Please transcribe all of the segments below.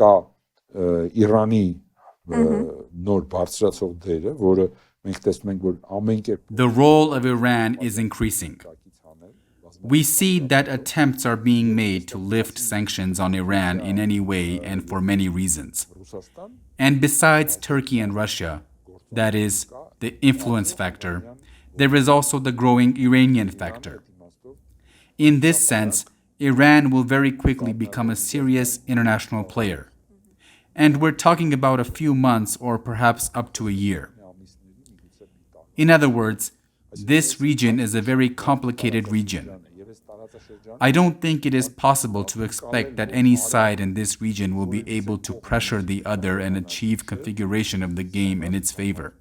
կա Իրանի նոր բարձրացող դերը, որը մենք տեսնում ենք, որ ամեն կերպ The role of Iran is increasing. We see that attempts are being made to lift sanctions on Iran in any way and for many reasons. And besides Turkey and Russia, that is, the influence factor, there is also the growing Iranian factor. In this sense, Iran will very quickly become a serious international player. And we're talking about a few months or perhaps up to a year. In other words, this region is a very complicated region. I don't think it is possible to expect that any side in this region will be able to pressure the other and achieve configuration of the game in its favor.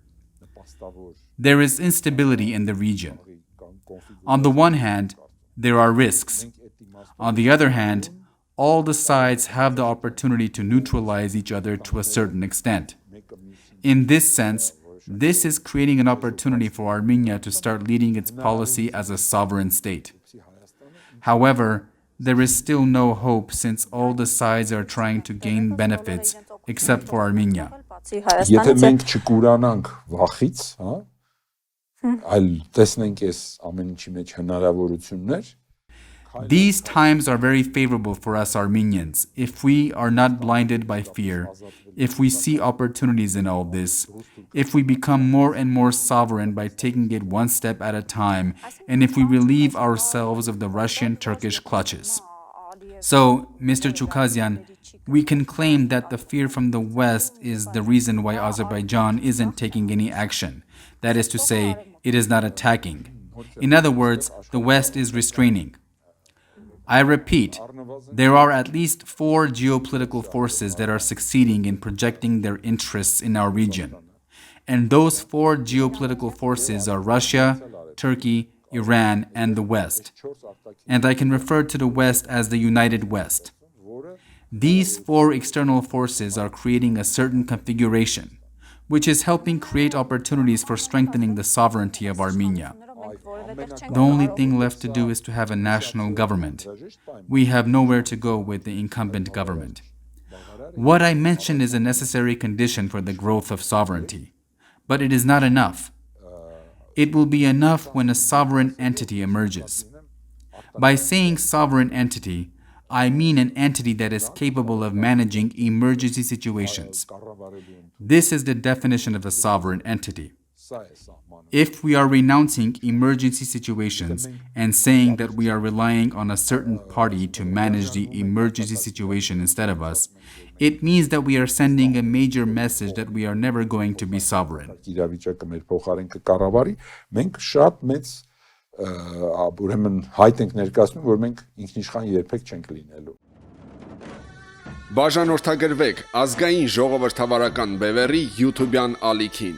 There is instability in the region. On the one hand, there are risks. On the other hand, all the sides have the opportunity to neutralize each other to a certain extent. In this sense, this is creating an opportunity for Armenia to start leading its policy as a sovereign state. However, there is still no hope since all the sides are trying to gain benefits except for Armenia. Եթե մենք չկուրանանք վախից, այլ տեսնենք այս ամեն ինչի մեջ հնարավորություններ, These times are very favorable for us Armenians if we are not blinded by fear, if we see opportunities in all this, if we become more and more sovereign by taking it one step at a time, and if we relieve ourselves of the Russian-Turkish clutches. So, Mr. Chukazyan, we can claim that the fear from the West is the reason why Azerbaijan isn't taking any action. That is to say, it is not attacking. In other words, the West is restraining. I repeat, there are at least 4 geopolitical forces that are succeeding in projecting their interests in our region. And those 4 geopolitical forces are Russia, Turkey, Iran, and the West. And I can refer to the West as the United West. These 4 external forces are creating a certain configuration, which is helping create opportunities for strengthening the sovereignty of Armenia. The only thing left to do is to have a national government. We have nowhere to go with the incumbent government. What I mentioned is a necessary condition for the growth of sovereignty, but it is not enough. It will be enough when a sovereign entity emerges. By saying sovereign entity, I mean an entity that is capable of managing emergency situations. This is the definition of a sovereign entity. If we are renouncing emergency situations and saying that we are relying on a certain party to manage the emergency situation instead of us, it means that we are sending a major message that we are never going to be sovereign. Մենք շատ մեծ ուրեմն հայտ ենք ներկայացնում, որ մենք ինքնիշխան երբեք չենք լինելու։ Բաժանորդագրվեք ազգային ժողովրդավարական բևեռի YouTube-յան ալիքին։